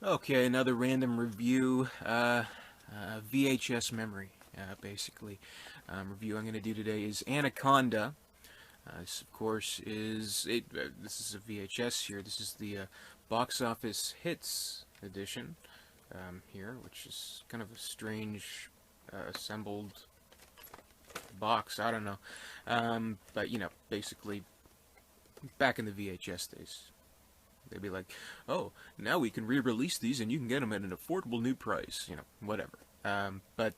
Okay, another random review. VHS memory, basically. Review I'm going to do today is Anaconda. This, of course, this is a VHS here. This is the box office hits edition here, which is kind of a strange assembled box. I don't know, but basically, back in the VHS days, they'd be like, "Oh, now we can re-release these, and you can get them at an affordable new price." Whatever. But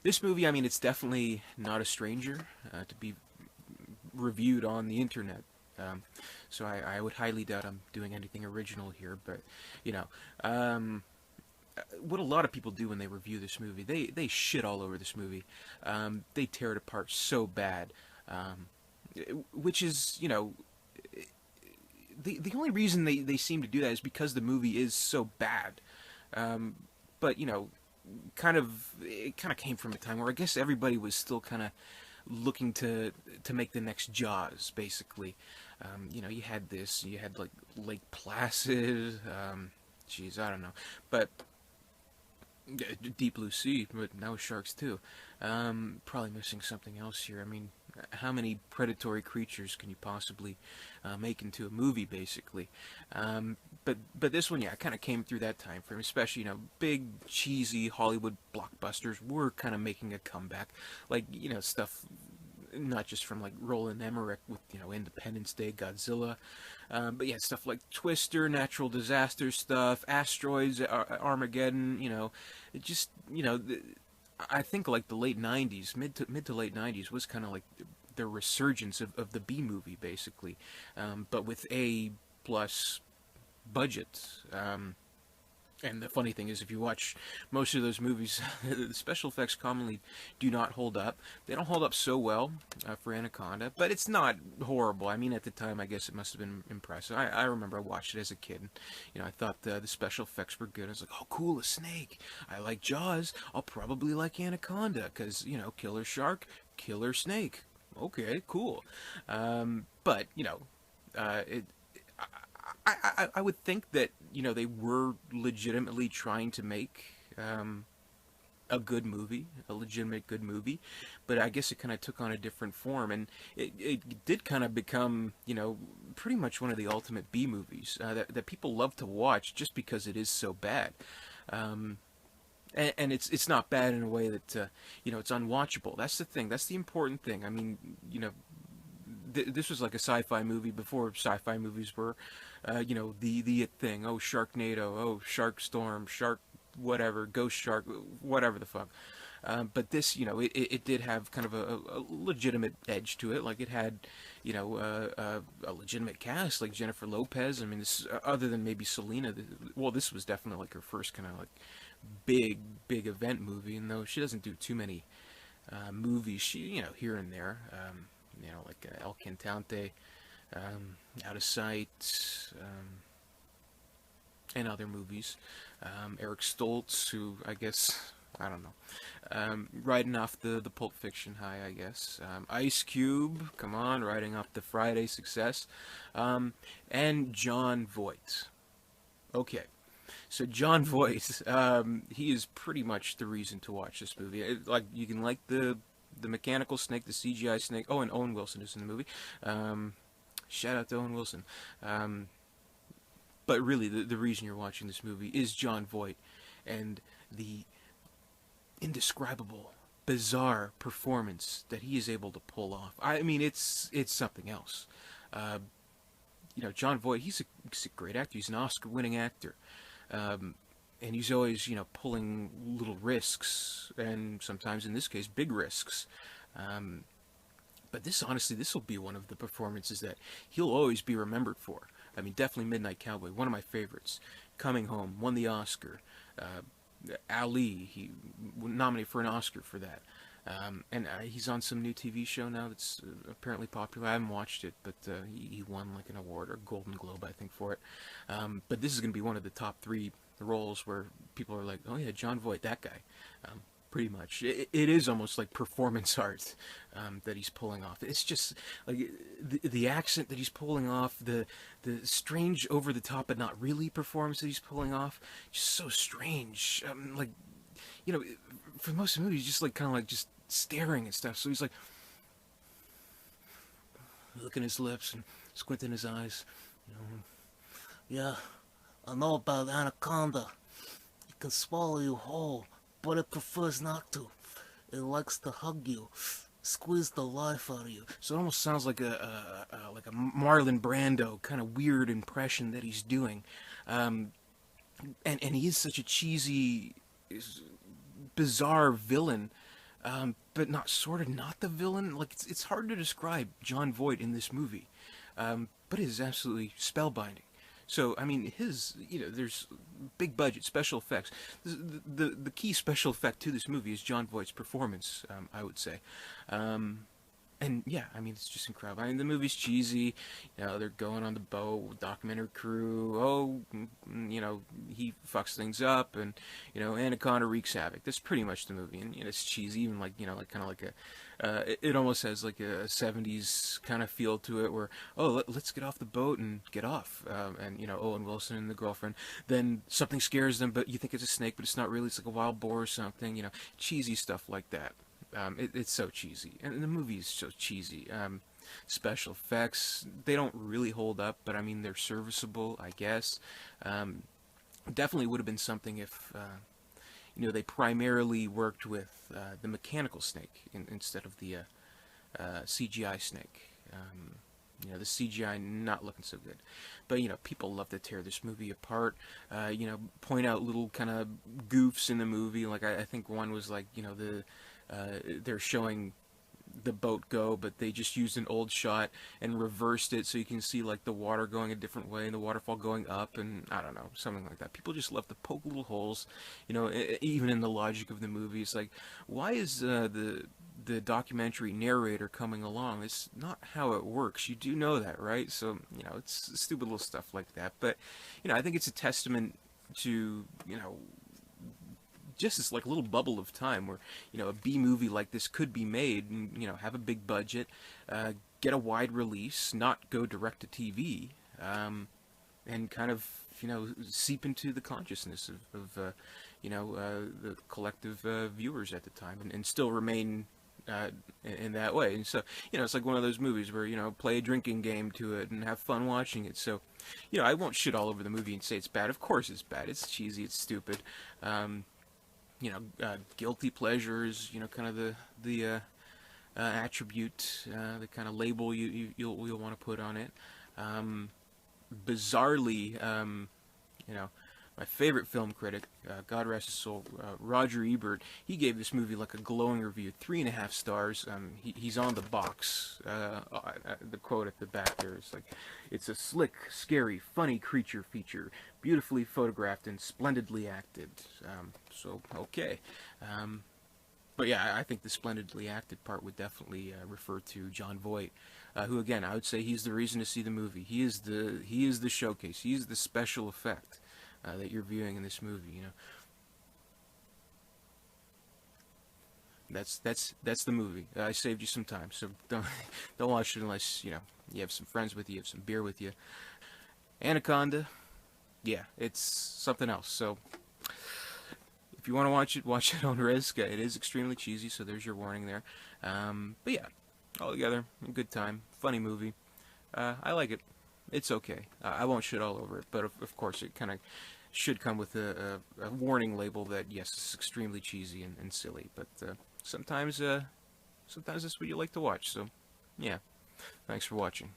this movie, I mean, it's definitely not a stranger to be reviewed on the internet. Um, so I would highly doubt I'm doing anything original here. But you know, um, what a lot of people do when they review this movie, they shit all over this movie. They tear it apart so bad, um, which is the only reason they seem to do that is because the movie is so bad. Um, but it kind of came from a time where I guess everybody was still kind of looking to make the next Jaws, basically. You had this, you had like Lake Placid. Geez, I don't know, but Deep Blue Sea, but now with sharks too. Probably missing something else here. I mean, how many predatory creatures can you possibly make into a movie, basically? But this one, yeah, kind of came through that time frame, especially big cheesy Hollywood blockbusters were kind of making a comeback, like stuff not just from like Roland Emmerich with Independence Day, Godzilla, but yeah, stuff like Twister, natural disaster stuff, asteroids, Armageddon. It just I think like the late '90s, mid to late '90s was kind of like the resurgence of the B movie, basically, but with A plus budget. And the funny thing is, if you watch most of those movies, the special effects commonly do not hold up. They don't hold up so well for Anaconda, but it's not horrible. I mean, at the time, I guess it must have been impressive. I remember I watched it as a kid. And, I thought the special effects were good. I was like, oh, cool, a snake. I like Jaws. I'll probably like Anaconda because, killer shark, killer snake. Okay, cool. But, it, I would think that they were legitimately trying to make a good movie, a legitimate good movie, but I guess it kind of took on a different form, and it did kind of become pretty much one of the ultimate B movies that people love to watch just because it is so bad. Um, and it's not bad in a way that it's unwatchable. That's the thing. That's the important thing. I mean, this was like a sci-fi movie before sci-fi movies were, the it thing. Oh, Sharknado. Oh, Shark Storm. Shark whatever. Ghost Shark. Whatever the fuck. But this, it did have kind of a legitimate edge to it. Like it had, a legitimate cast, like Jennifer Lopez. I mean, this other than maybe Selena. Well, this was definitely like her first kind of like big event movie. And though she doesn't do too many movies, she here and there. Like El Cantante, Out of Sight, and other movies. Eric Stoltz, who I guess I don't know, riding off the Pulp Fiction high, I guess. Ice Cube, come on, riding off the Friday success, and John Voight. Okay, so John Voight, he is pretty much the reason to watch this movie. Like you can like the mechanical snake, the CGI snake. Oh, and Owen Wilson is in the movie. Shout out to Owen Wilson. But really, the reason you're watching this movie is John Voight and the indescribable, bizarre performance that he is able to pull off. I mean, it's something else. Uh, John Voight, he's a great actor. He's an Oscar-winning actor. And he's always, pulling little risks, and sometimes in this case, big risks. Um, but honestly, this will be one of the performances that he'll always be remembered for. I mean, definitely Midnight Cowboy, one of my favorites. Coming Home, won the Oscar. Ali, he nominated for an Oscar for that. And he's on some new TV show now that's apparently popular. I haven't watched it, but he won like an award or Golden Globe, I think, for it. But this is going to be one of the top three roles where people are like, oh yeah, John Voight, that guy. Pretty much, it is almost like performance art that he's pulling off. It's just like the accent that he's pulling off, the strange over the top but not really performance that he's pulling off, just so strange. Like you know, for most of the movie, he's just like kind of like just staring and stuff. So he's like licking his lips and squinting his eyes. You know, Yeah, I know about Anaconda. It can swallow you whole, but it prefers not to. It likes to hug you, squeeze the life out of you. so it almost sounds like a Marlon Brando kind of weird impression that he's doing, um, and he is such a cheesy, bizarre villain, but not sort of not the villain. Like it's hard to describe John Voight in this movie, but it is absolutely spellbinding. So I mean, there's big budget special effects. The key special effect to this movie is John Voight's performance. I would say. And yeah, I mean it's just incredible. I mean the movie's cheesy, they're going on the boat, documentary crew. Oh, he fucks things up, and Anaconda wreaks havoc. That's pretty much the movie, and it's cheesy, even like like kind of like a. It almost has like a '70s kind of feel to it, where let's get off the boat and get off, and Owen Wilson and the girlfriend. Then something scares them, but you think it's a snake, but it's not really. It's like a wild boar or something. Cheesy stuff like that. It's so cheesy, and the movie is so cheesy. Special effects, they don't really hold up, but I mean they're serviceable, I guess. Definitely would have been something if they primarily worked with the mechanical snake instead of the CGI snake. The CGI not looking so good, but people love to tear this movie apart. Point out little kind of goofs in the movie. Like I think one was like they're showing the boat go, but they just used an old shot and reversed it so you can see like the water going a different way and the waterfall going up, and I don't know, something like that. People just love to poke little holes, even in the logic of the movie. It's like, why is the documentary narrator coming along? It's not how it works. You do know that, right? So it's stupid little stuff like that. But I think it's a testament to just this like little bubble of time where a B movie like this could be made and have a big budget, get a wide release, not go direct to TV, and kind of seep into the consciousness of the collective viewers at the time, and still remain in that way. And so it's like one of those movies where play a drinking game to it and have fun watching it. So I won't shit all over the movie and say it's bad. Of course it's bad. It's cheesy. It's stupid. Guilty pleasures, kind of the attribute, the kind of label you'll want to put on it. Bizarrely, my favorite film critic, God rest his soul, Roger Ebert, he gave this movie like a glowing review, 3.5 stars. He's on the box. The quote at the back there is like, "It's a slick, scary, funny creature feature, beautifully photographed and splendidly acted." So okay. But yeah, I think the splendidly acted part would definitely refer to John Voight, who again I would say he's the reason to see the movie. He is the showcase. He is the special effect that you're viewing in this movie. That's the movie. I saved you some time, so don't watch it unless you have some friends with you, you have some beer with you. Anaconda, yeah, it's something else. So if you want to watch it on risk. It is extremely cheesy, so there's your warning there. But yeah, altogether, a good time, funny movie. I like it. It's okay. I won't shit all over it, but of course it kind of should come with a warning label that yes, it's extremely cheesy and silly. But sometimes that's what you like to watch. So yeah, thanks for watching.